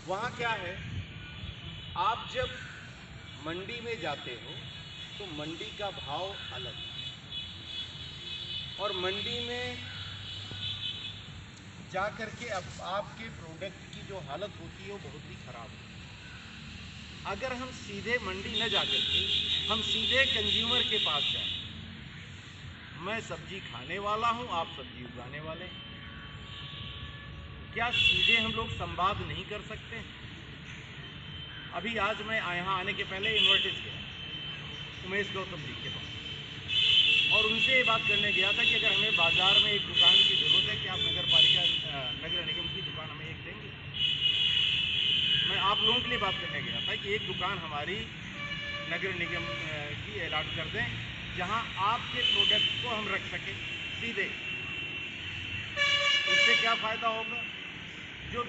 वहाँ क्या है, आप जब मंडी में जाते हो तो मंडी का भाव अलग है, और मंडी में जा कर के अब आपके प्रोडक्ट की जो हालत होती है वो बहुत ही ख़राब होती है। अगर हम सीधे मंडी न जा कर के हम सीधे कंज्यूमर के पास जाएं, मैं सब्जी खाने वाला हूं, आप सब्जी उगाने वाले हैं, क्या सीधे हम लोग संवाद नहीं कर सकते? अभी आज मैं यहाँ आने के पहले इन्वर्टिस गया उमेश गौतम जी के पास, और उनसे ये बात करने गया था कि अगर हमें बाजार में एक दुकान की ज़रूरत है कि आप नगर निगम की दुकान हमें एक देंगे। मैं आप लोगों के लिए बात करने गया था कि एक दुकान हमारी नगर निगम की अलॉट कर दें, जहां आपके प्रोडक्ट को हम रख सकें सीधे। उससे क्या फ़ायदा होगा? जो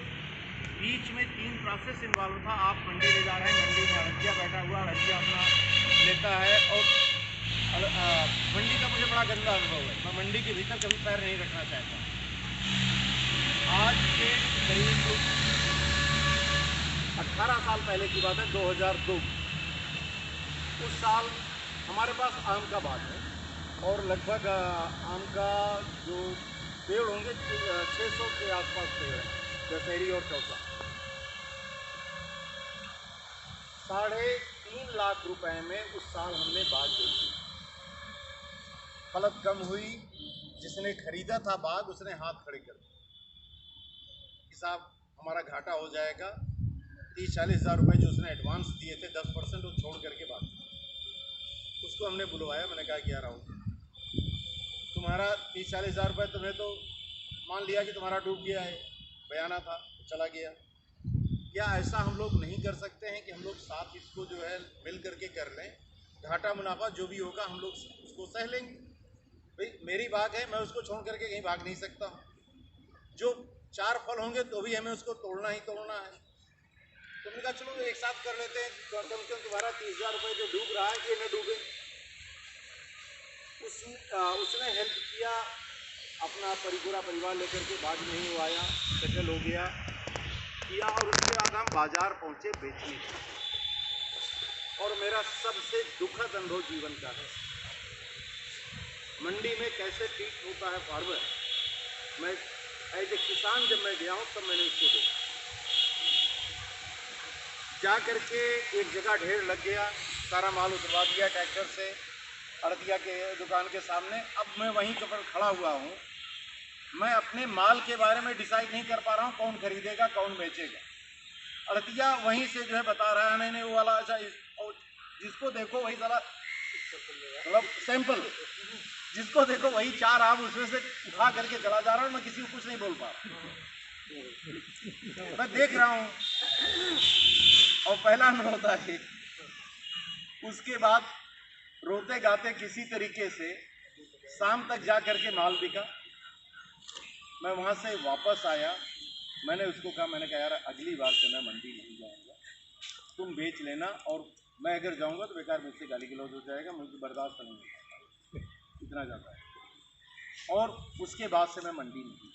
बीच में 3 प्रोसेस इन्वॉल्व था, आप मंडी ले जा रहे हैं, मंडी में अड़तिया बैठा हुआ, अड़तिया अपना लेता है, और मंडी का मुझे बड़ा गंदा अनुभव है, मैं मंडी के भीतर कभी पैर नहीं रखना चाहता। आज के करीब 18 साल पहले की बात है, 2002। उस साल हमारे पास आम का बाग है, और लगभग आम का जो पेड़ होंगे 600 के आसपास पेड़ हैं, दशहरी और चौसा। 3.5 लाख रुपए में उस साल हमने बाग बेची। फलत कम हुई, जिसने खरीदा था बाग उसने हाथ खड़े कर दिए कि साहब हमारा घाटा हो जाएगा। 30-40 हज़ार रुपये जो उसने एडवांस दिए थे, 10% वो छोड़ करके बात। उसको हमने बुलवाया, मैंने कहा कि यार आओ, तुम्हारा 30-40 हज़ार रुपये तुम्हें तो मान लिया कि तुम्हारा डूब गया है, बयाना था, चला गया। क्या ऐसा हम लोग नहीं कर सकते हैं कि हम लोग साथ इसको जो है मिल करके कर लें? घाटा मुनाफा जो भी होगा हम लोग उसको सह लेंगे। भाई मेरी बाग है, मैं उसको छोड़ करके कहीं भाग नहीं सकता हूँ। जो 4 फल होंगे तो भी हमें उसको तोड़ना ही तोड़ना है। तो मैंने कहा चलो एक साथ कर लेते हैं, कम से कम तुम्हारा 30,000 रुपये जो डूब रहा है ये न डूबे। उसने हेल्प किया, अपना पूरा परिवार लेकर के बाग में ही आया, सेटल हो गया किया, और उसके बाद हम बाजार पहुंचे बेचने के लिए। और मेरा सबसे दुखद अनुभव जीवन का है, मंडी में कैसे ट्रीट होता है फार्मर। मैं एज ए किसान जब मैं गया हूँ तब मैंने उसको देखा। जा करके एक जगह ढेर लग गया, सारा माल उतरवा दिया ट्रैक्टर से अड़तिया के दुकान के सामने। अब मैं वहीं पर खड़ा हुआ हूँ, मैं अपने माल के बारे में डिसाइड नहीं कर पा रहा हूँ कौन खरीदेगा कौन बेचेगा। अड़तिया वहीं से जो है बता रहा है नहीं वो वाला अच्छा, जिसको देखो वही साला मतलब सैंपल, जिसको देखो वही 4 आम उसमें से उठा करके चला जा रहा हूँ। मैं किसी को कुछ नहीं बोल पा रहा, मैं देख रहा हूँ। और पहला अनुभव था ये। उसके बाद रोते गाते किसी तरीके से शाम तक जा करके माल बिका। मैं वहाँ से वापस आया, मैंने उसको कहा, मैंने कहा यार अगली बार से मैं मंडी नहीं जाऊँगा, तुम बेच लेना, और मैं अगर जाऊँगा तो बेकार मुझसे गाली गलौज हो जाएगा, मुझे बर्दाश्त नहीं होगा, इतना ज़्यादा है। और उसके बाद से मैं मंडी नहीं,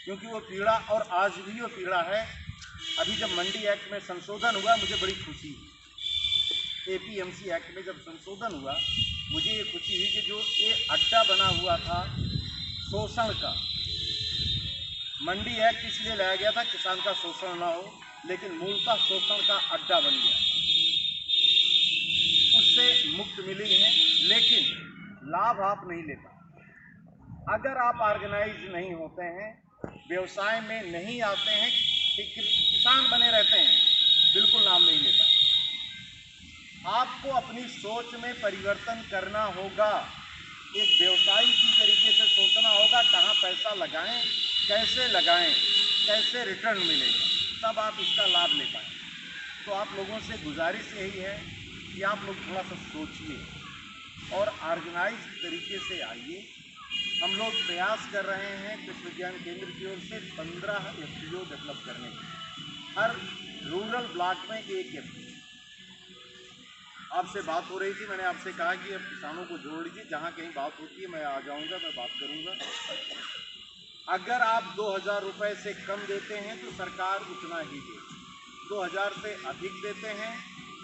क्योंकि वो पीड़ा और आज भी वो पीड़ा है। अभी जब मंडी एक्ट में संशोधन हुआ मुझे बड़ी खुशी हुई। APMC एक्ट में जब संशोधन हुआ मुझे ये खुशी हुई कि जो ये अड्डा बना हुआ था शोषण का, मंडी एक्ट इसलिए लाया गया था किसान का शोषण ना हो, लेकिन मूलतः शोषण का अड्डा बन गया, उससे मुक्त मिली है। लेकिन लाभ आप नहीं ले पाते अगर आप ऑर्गेनाइज नहीं होते हैं, व्यवसाय में नहीं आते हैं, किसान बने रहते हैं, बिल्कुल नाम नहीं लेता। आपको अपनी सोच में परिवर्तन करना होगा, एक व्यवसायी की तरीके से सोचना होगा, कहाँ पैसा लगाएं, कैसे रिटर्न मिलेगा, तब आप इसका लाभ ले पाएँ। तो आप लोगों से गुजारिश यही है कि आप लोग थोड़ा सा सोचिए और ऑर्गेनाइज तरीके से आइए। हम लोग प्रयास कर रहे हैं कृषि विज्ञान केंद्र की ओर से 15 FPO डेवलप करने के, हर रूरल ब्लॉक में एक FPO। आपसे बात हो रही थी, मैंने आपसे कहा कि अब किसानों को जोड़ लीजिए, जहाँ कहीं बात होती है मैं आ जाऊँगा, मैं बात करूँगा। अगर आप 2000 रुपये से कम देते हैं तो सरकार उतना ही दे, 2000 से अधिक देते हैं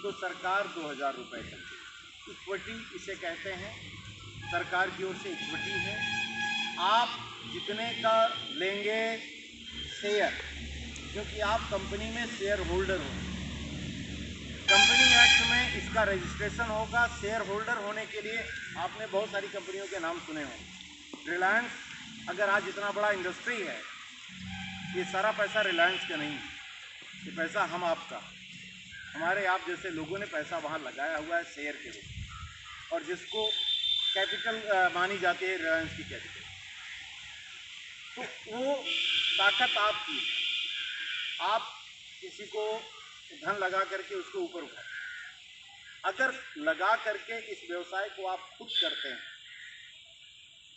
तो सरकार 2000 रुपये तक दे। इक्विटी इसे कहते हैं, सरकार की ओर से इक्विटी है। आप जितने का लेंगे शेयर, क्योंकि आप कंपनी में शेयर होल्डर हो, कंपनी एक्ट में इसका रजिस्ट्रेशन होगा। शेयर होल्डर होने के लिए आपने बहुत सारी कंपनियों के नाम सुने होंगे। रिलायंस, अगर आज इतना बड़ा इंडस्ट्री है, ये सारा पैसा रिलायंस का नहीं है, ये पैसा हम आपका, हमारे आप जैसे लोगों ने पैसा वहाँ लगाया हुआ है शेयर के रूप में, और जिसको कैपिटल मानी जाती है रिलायंस की कैपिटल, तो वो ताकत आपकी है। आप किसी को धन लगा करके उसको ऊपर उठाते, अगर लगा करके इस व्यवसाय को आप खुद करते हैं।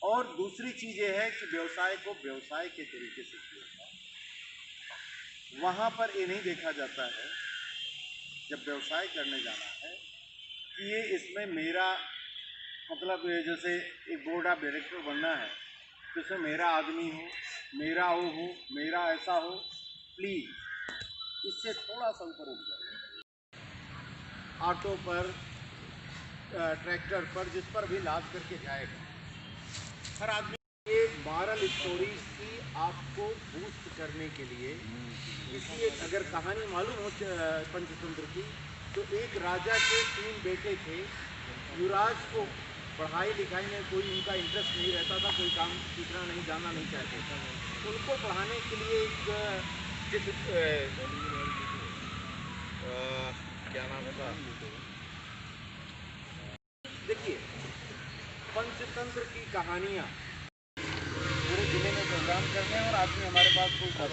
और दूसरी चीज़ ये है कि व्यवसाय को व्यवसाय के तरीके से किया जाए। वहाँ पर ये नहीं देखा जाता है जब व्यवसाय करने जाना है कि ये इसमें मेरा मतलब जैसे एक बोर्ड ऑफ डायरेक्टर बनना है तो इसमें मेरा आदमी हो, मेरा वो हो, मेरा ऐसा हो। प्लीज़ इससे थोड़ा सा ऊपर उठ जाए। ऑटो पर, ट्रैक्टर पर, जिस पर भी लाद करके जाएगा हर आदमी। ये मॉरल स्टोरीज की आपको बूस्ट करने के लिए, इसलिए अगर कहानी मालूम हो पंचतंत्र की, तो एक राजा के 3 बेटे थे। युवराज को पढ़ाई लिखाई में कोई उनका इंटरेस्ट नहीं रहता था, कोई काम सीखना नहीं, जाना नहीं चाहते थे। उनको पढ़ाने के लिए एक क्या नाम होगा, देखिए पंचतंत्र की कहानियाँ पूरे ज़िले में प्रोग्राम करते हैं, और आदमी हमारे पास कोई 10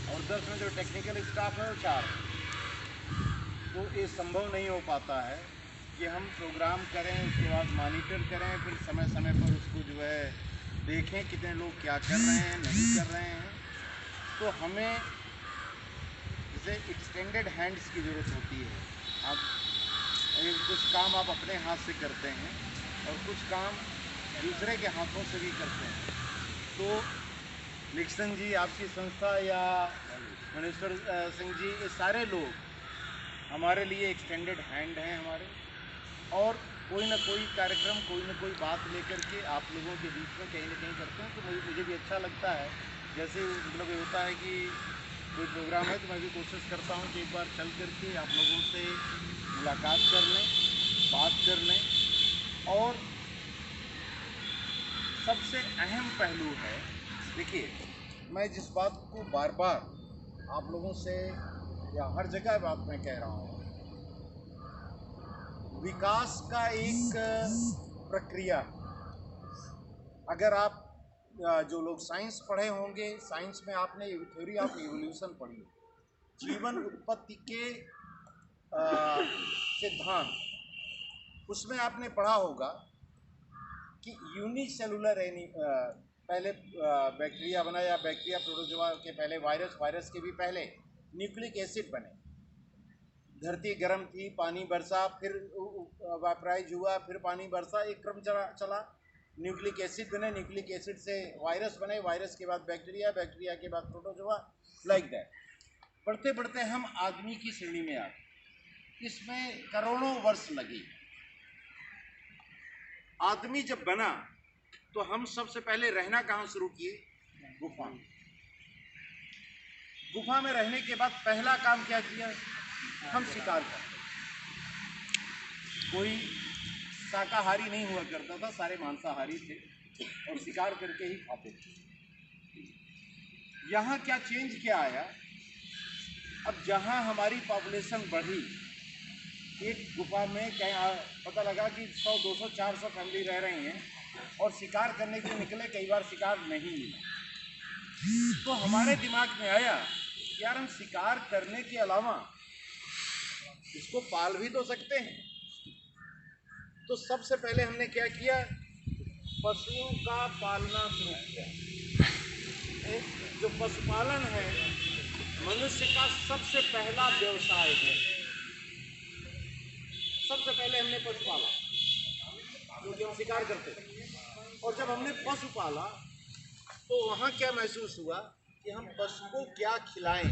और 10 में जो टेक्निकल स्टाफ है वो 4। तो ये संभव नहीं हो पाता है कि हम प्रोग्राम करें, उसके बाद मॉनिटर करें, फिर समय समय पर उसको जो है देखें कितने लोग क्या कर रहे हैं, नहीं कर रहे हैं। तो हमें जैसे एक्सटेंडेड हैंड्स की ज़रूरत होती है। आप कुछ काम आप अपने हाथ से करते हैं और कुछ काम दूसरे के हाथों से भी करते हैं। तो निक्सन जी, आपकी संस्था, या मनेश्वर सिंह जी, ये सारे लोग हमारे लिए एक्सटेंडेड हैंड हैं हमारे। और कोई ना कोई कार्यक्रम, कोई ना कोई बात लेकर के आप लोगों के बीच में कहीं ना कहीं करते हैं। तो मुझे भी अच्छा लगता है। जैसे मतलब ये होता है कि कोई प्रोग्राम है तो मैं भी कोशिश करता हूँ कि एक बार चल करके आप लोगों से मुलाकात कर लें, बात कर लें। और सबसे अहम पहलू है, देखिए मैं जिस बात को बार बार आप लोगों से या हर जगह बात मैं कह रहा हूँ, विकास का एक प्रक्रिया। अगर आप जो लोग साइंस पढ़े होंगे, साइंस में आपने थ्योरी ऑफ इवोल्यूशन पढ़ी, जीवन उत्पत्ति के सिद्धांत, उसमें आपने पढ़ा होगा कि यूनिसेलुलर पहले बैक्टीरिया बना, या बैक्टीरिया प्रोटोजोआ के पहले वायरस, वायरस के भी पहले न्यूक्लिक एसिड बने। धरती गर्म थी, पानी बरसा, फिर वापराइज हुआ, फिर पानी बरसा, एक क्रम चला। न्यूक्लिक एसिड बने, न्यूक्लिक एसिड से वायरस बने, वायरस के बाद बैक्टीरिया, बैक्टीरिया के बाद प्रोटोजोआ, लाइक दैट। पढ़ते पढ़ते हम आदमी की श्रेणी में आ गए। इसमें करोड़ों वर्ष लगे। आदमी जब बना तो हम सबसे पहले रहना कहाँ शुरू किए? गुफा। गुफा में रहने के बाद पहला काम क्या किया? हम शिकार करते। कोई शाकाहारी नहीं हुआ करता था, सारे मांसाहारी थे और शिकार करके ही खाते थे। यहाँ क्या चेंज क्या आया? अब जहाँ हमारी पॉपुलेशन बढ़ी, एक गुफा में कहीं पता लगा कि 100, 200, 400 फैमिली रह रही हैं, और शिकार करने के लिए निकले, कई बार शिकार नहीं मिला। तो हमारे दिमाग में आया कि यार हम शिकार करने के अलावा इसको पाल भी तो सकते हैं। तो सबसे पहले हमने क्या किया? पशुओं का पालना शुरू किया। जो पशुपालन है मनुष्य का सबसे पहला व्यवसाय है। सबसे पहले हमने पशु पाला, क्योंकि हम शिकार करते थे। और जब हमने पशु पाला तो वहाँ क्या महसूस हुआ कि हम पशु को क्या खिलाएं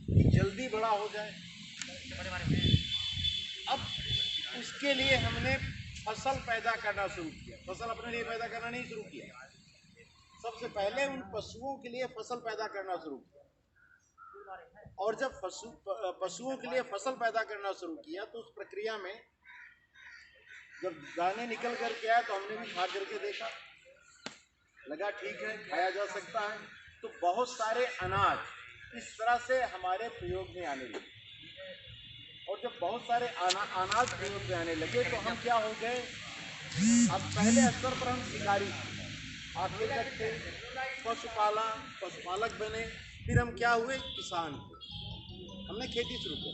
कि जल्दी बड़ा हो जाए। अब उसके लिए हमने फसल पैदा करना शुरू किया। फसल अपने लिए पैदा करना नहीं शुरू किया, सबसे पहले उन पशुओं के लिए फसल पैदा करना शुरू किया। और जब पशुओं के लिए फसल पैदा करना शुरू किया तो उस प्रक्रिया में जब दाने निकल करके आए तो हमने भी खा करके देखा, लगा ठीक है खाया जा सकता है। तो बहुत सारे अनाज इस तरह से हमारे प्रयोग में आने लगे। और जब बहुत सारे अनाज प्रयोग में आने लगे तो हम क्या हो गए, अब पहले स्तर पर हम शिकारी आगे तक थे, पशुपालक बने, फिर हम क्या हुए, किसान हुए। हमने खेती शुरू की,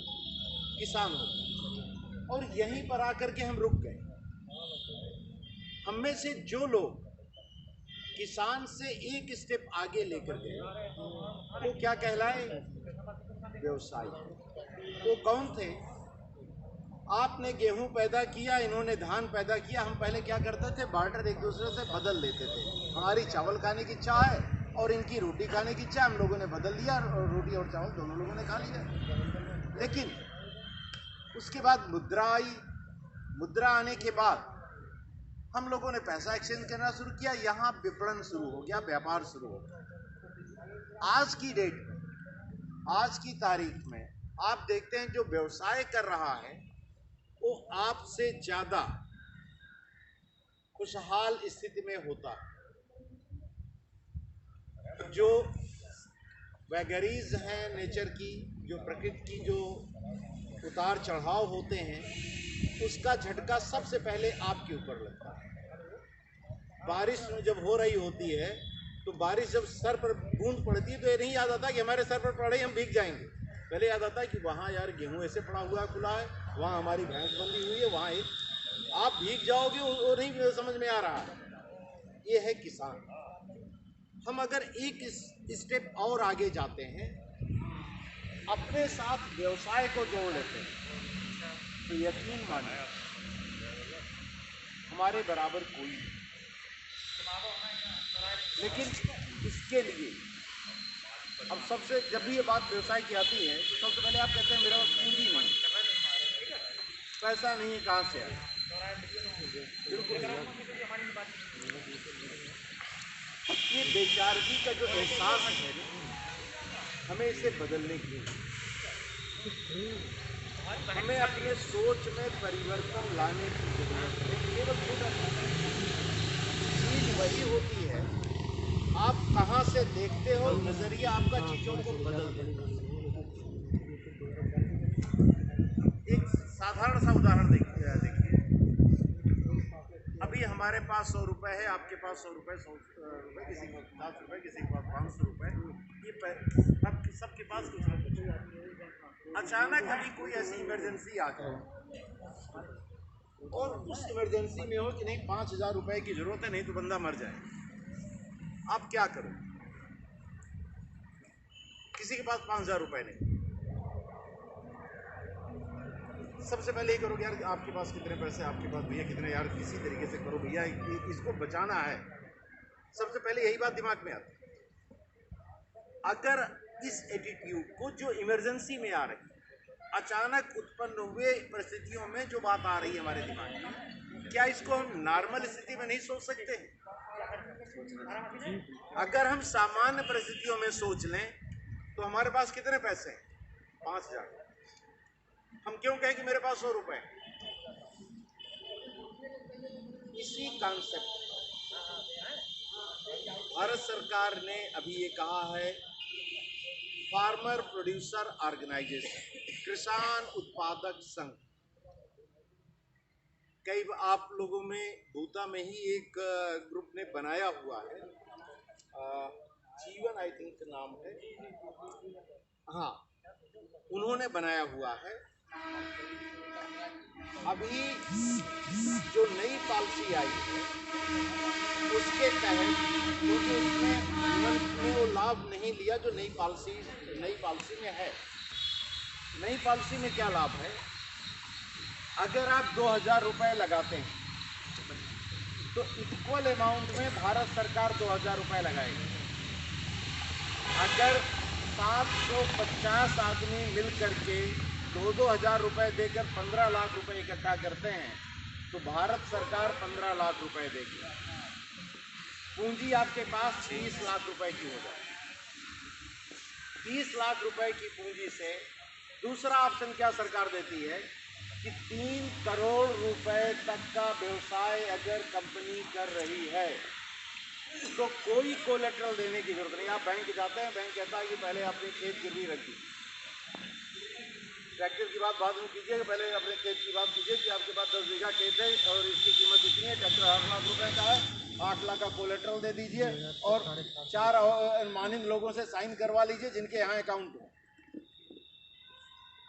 किसान हो गए, और यहीं पर आकर के हम रुक गए। हम में से जो लोग किसान से एक स्टेप आगे लेकर गए वो क्या कहलाए, व्यवसायी। वो कौन थे, आपने गेहूं पैदा किया, इन्होंने धान पैदा किया, हम पहले क्या करते थे, बार्टर एक दूसरे से बदल लेते थे। हमारी चावल खाने की इच्छा है और इनकी रोटी खाने की इच्छा, हम लोगों ने बदल लिया और रोटी और चावल दोनों लोगों ने खा लिया। लेकिन उसके बाद मुद्रा आई, मुद्रा आने के बाद हम लोगों ने पैसा एक्सचेंज करना शुरू किया, यहाँ विपणन शुरू हो गया, व्यापार शुरू हो गया। आज की डेट में, आज की तारीख में आप देखते हैं जो व्यवसाय कर रहा है वो आपसे ज्यादा खुशहाल स्थिति में होता है। जो वैगरीज हैं नेचर की, जो प्रकृति की जो उतार चढ़ाव होते हैं, उसका झटका सबसे पहले आपके ऊपर लगता है। बारिश जब हो रही होती है तो बारिश जब सर पर बूंद पड़ती है तो ये नहीं याद आता कि हमारे सर पर पड़ रही हम भीग जाएंगे, पहले याद आता है कि वहाँ यार गेहूं ऐसे पड़ा हुआ खुला है, वहाँ हमारी भैंस बंधी हुई है, वहाँ एक आप भीग जाओगे वो नहीं समझ में आ रहा है। ये है किसान। हम अगर एक स्टेप और आगे जाते हैं, अपने साथ व्यवसाय को जोड़ लेते हैं, तो यकीन मानिए हमारे बराबर कोई नहीं। लेकिन इसके लिए अब सबसे, जब भी ये बात व्यवसाय की आती है तो सबसे पहले आप कहते हैं मेरा पास पूंजी नहीं, पैसा नहीं है, कहाँ से आए। बिल्कुल ये बेचारगी का जो एहसास है हमें इसे बदलने की, हमें अपने सोच में परिवर्तन लाने की जरूरत है। केवल चीज वही होती है, आप कहाँ से देखते हो, नजरिया आपका चीजों को बदल देता है। एक साधारण सा उदाहरण देखिए, अभी हमारे पास 100 रुपए है, आपके पास 100 रुपए, 100 रुपए, किसी के पास 50 रुपए, किसी के पास 500 रुपए, ये सबके पास कुछ ना कुछ। अचानक अभी कोई ऐसी इमरजेंसी आ जाए और उस इमरजेंसी में हो कि नहीं 5000 रुपए की जरूरत है, नहीं तो बंदा मर जाए, आप क्या करो। किसी के पास 5000 रुपए नहीं, सबसे पहले ये करोगे यार आपके पास कितने पैसे, आपके पास भैया कितने, यार किसी तरीके से करो भैया, इसको बचाना है। सबसे पहले यही बात दिमाग में आती है। अगर इस एटीट्यूड को, जो इमरजेंसी में आ रही, अचानक उत्पन्न हुए परिस्थितियों में जो बात आ रही है हमारे दिमाग में, क्या इसको हम नॉर्मल स्थिति में नहीं सोच सकते? अगर हम सामान्य परिस्थितियों में सोच लें तो हमारे पास कितने पैसे हैं, 5000। हम क्यों कहें कि मेरे पास 100 रुपए? इसी कॉन्सेप्ट भारत सरकार ने अभी ये कहा है, फार्मर प्रोड्यूसर ऑर्गेनाइजेशन, किसान उत्पादक संघ। कई आप लोगों में भूता में ही एक ग्रुप ने बनाया हुआ है, जीवन आई थिंक नाम है, हाँ उन्होंने बनाया हुआ है। अभी जो नई पॉलिसी आई है उसके तहत, क्योंकि उसमें वो लाभ नहीं लिया जो नई पॉलिसी में है। नई पॉलिसी में क्या लाभ है, अगर आप 2000 रुपए लगाते हैं तो इक्वल अमाउंट में भारत सरकार 2000 रुपए लगाएगी। अगर 750 आदमी मिल करके 2-2 हज़ार रुपये देकर 15 लाख रुपए इकट्ठा करते हैं तो भारत सरकार 15 लाख रुपए देगी। पूंजी आपके पास 30 लाख रुपए की हो जाए। 30 लाख रुपए की पूंजी से दूसरा ऑप्शन क्या सरकार देती है कि 3 करोड़ रुपए तक का व्यवसाय अगर कंपनी कर रही है तो कोई कोलेटरल देने की जरूरत नहीं। आप बैंक जाते हैं, बैंक कहता है कि पहले अपनी खेत गिरवी रखिए। ट्रैक्टर की बात बाद में कीजिए, पहले अपने खेत की बात कीजिए कि आपके पास 10 बीघा खेत है और इसकी कीमत इतनी है, ट्रैक्टर 8 लाख रुपए का है, 8 लाख का कोलेटरल दे दीजिए और 4 अनुमानित लोगों से साइन करवा लीजिए जिनके यहाँ अकाउंट हो।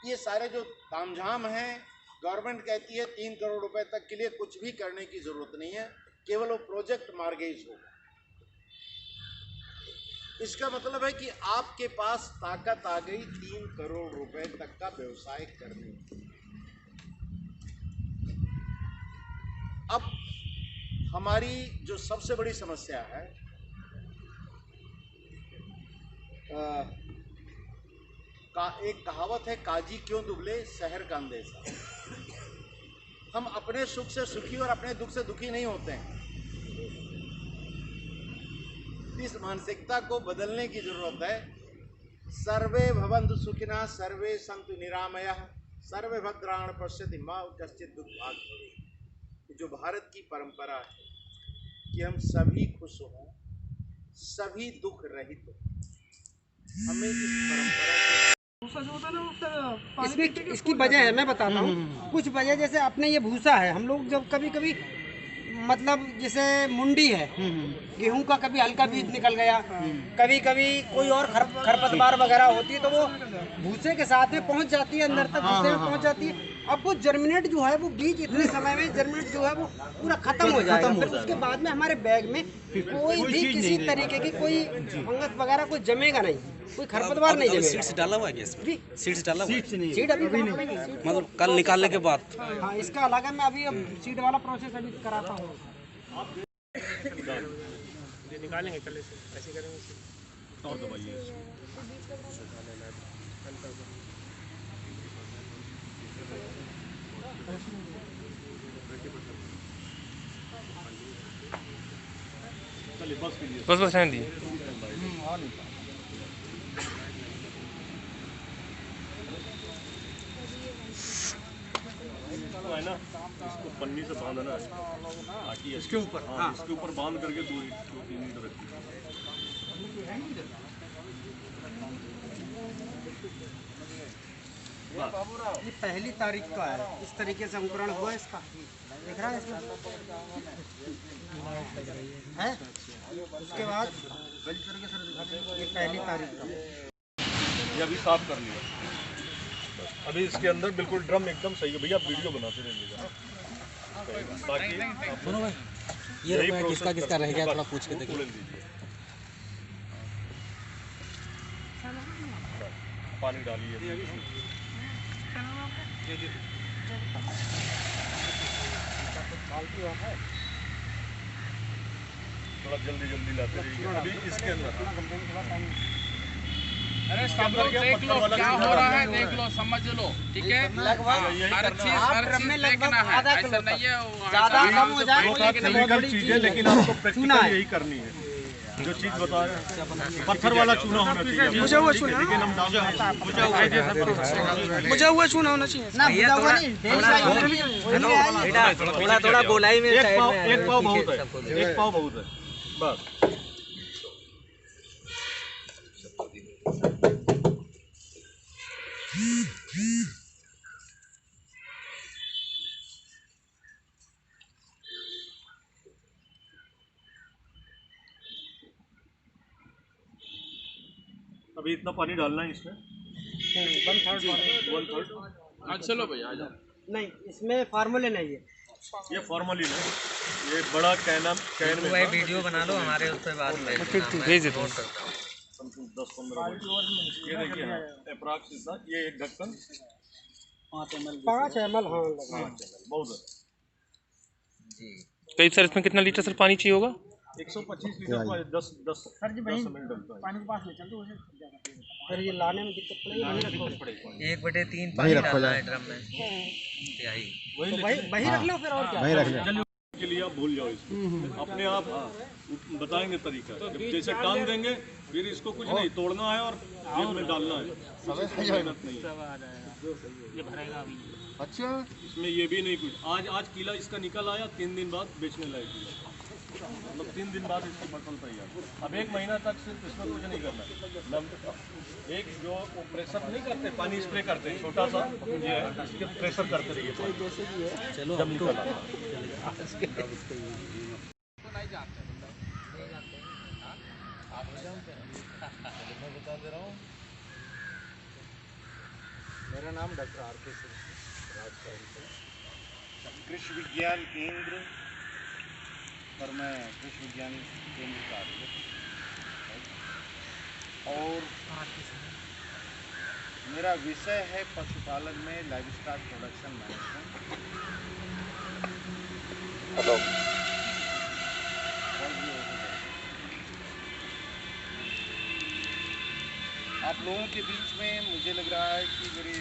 ये सारे जो तामझाम हैं, गवर्नमेंट कहती है 3 करोड़ रुपए तक के लिए कुछ भी करने की जरूरत नहीं है, केवल वो प्रोजेक्ट मार्गेज हो। इसका मतलब है कि आपके पास ताकत आ गई 3 करोड़ रुपए तक का व्यवसाय करने की। अब हमारी जो सबसे बड़ी समस्या है, एक कहावत है, काजी क्यों दुबले शहर का अंदेशा। हम अपने सुख से सुखी और अपने दुख से दुखी नहीं होते हैं। इस मानसिकता को बदलने की जरूरत है। सर्वे भवन्तु सुखिनः, सर्वे सन्तु निरामयाः, सर्वे भद्राणि पश्यन्ति मा कश्चित् दुःखभाग् भवेत्। जो भारत की परंपरा है कि हम सभी खुश हों, सभी दुख रहित हों, हमें इस परंपरा इसकी वजह है, मैं बताता हूँ कुछ वजह। जैसे अपने ये भूसा है, हम लोग जब कभी कभी मतलब जैसे मुंडी है गेहूं का, कभी हल्का बीज निकल गया, कभी कभी कोई और खरपतवार वगैरह होती है तो वो भूसे के साथ में पहुंच जाती है, अंदर तक भूसे में पहुंच जाती है। अब वो जर्मिनेट जो है, वो बीज इतने समय में जर्मिनेट जो है वो पूरा खत्म हो जाएगा। फिर उसके बाद में हमारे बैग में कोई भी किसी तरीके की कोई फंगस वगैरह कोई जमेगा नहीं, कोई खरपतवार नहीं जमेगा। सीड्स डाला हुआ है इसमें? सीड्स डाला हुआ है? सीड अभी नहीं, मतलब कल निकालने के बाद? हाँ, इसका अलग है। मैं अभी अब सीड वाला प्रोसेस अभी कराता हूँ। निकालेंगे कल ऐसे करेंगे और दबाइए। बस रहने दिए। है ना, इसको पन्नी से बांधना है इसके ऊपर। हाँ, इसके ऊपर बांध करके 2-3 मिनट रखिए। ये 1 तारीख का है, इस तरीके से अंकुरण हुआ इसका, देख रहा है इसमें है। उसके बाद ये 1 तारीख का, ये अभी साफ कर लिया। अभी इसके अंदर बिल्कुल ड्रम एकदम सही है। भैया आप वीडियो बनाते रहिएगा ताकि सुनो भाई, ये किसका किसका रह गया थोड़ा पूछ के देखिए। पानी डालिए। थोड़ा जल्दी लाते रहिए। अभी इसके अंदर अरे सब लोग देख लो क्या हो रहा है, देख लो, समझ लो, ठीक है। हर चीज देखना है, ऐसा नहीं है ज़्यादा कम हो जाए केमिकल चीजें, लेकिन आपको प्रैक्टिकल यही करनी है। जो चीज बता रहे हैं, पत्थर वाला चूना होना चाहिए। मुझे वो चूना, लेकिन हम मुझे वो चूना होना चाहिए ना, थोड़ा गोलाई में एक पाव बहुत है, एक पाव बहुत है बस। अभी इतना पानी डालना है इसमें, 1/3। चलो भैया आ जाओ। नहीं, इसमें फार्मूले नहीं है, ये फॉर्मली है, ये बड़ा कैन में वीडियो बना लो हमारे उस पर बाद में भेज देता हूँ। 10-15 मिनट। ये देखिए अप्रॉक्स इतना, ये एक ढक्कन 5 ml। हाँ, बहुत है। तो सर इसमें कितना लीटर सर पानी चाहिए होगा? 125 लीटर का 10 ml डलता है। पानी के पास ले चल तो फिर ये लाने में दिक्कत पड़ेगी। 1/3 पानी डालना है ड्रम में तिहाई। वही रख लो फिर और क्या। वहीं रख ले। के लिए आप भूल जाओ इसको, अपने आप बताएंगे तरीका। जब जैसे टांग देंगे फिर इसको कुछ नहीं तोड़ना है और जेब में डालना है, मेहनत नहीं है। अच्छा, इसमें ये भी नहीं कुछ। आज कीला इसका निकल आया, 3 दिन बाद बेचने लायक कीला, मतलब 3 दिन बाद इसकी बटल तैयार। अब 1 महीना तक सिर्फ इसमें कुछ नहीं करना। एक जो प्रेशर नहीं करते, पानी स्प्रे करते हैं छोटा सा, ये है, इसके प्रेशर करते रहिए पानी। चलो जब निकल आता नहीं जानते मैं बता दे रहा हूँ, मेरा नाम डॉक्टर R.K. कृषि विज्ञान केंद्र, पर मैं कृषि विज्ञान केंद्र का और मेरा विषय है पशुपालन में लाइव स्टॉक प्रोडक्शन मैनेजमेंट। आप लोगों के बीच में मुझे लग रहा है कि मेरे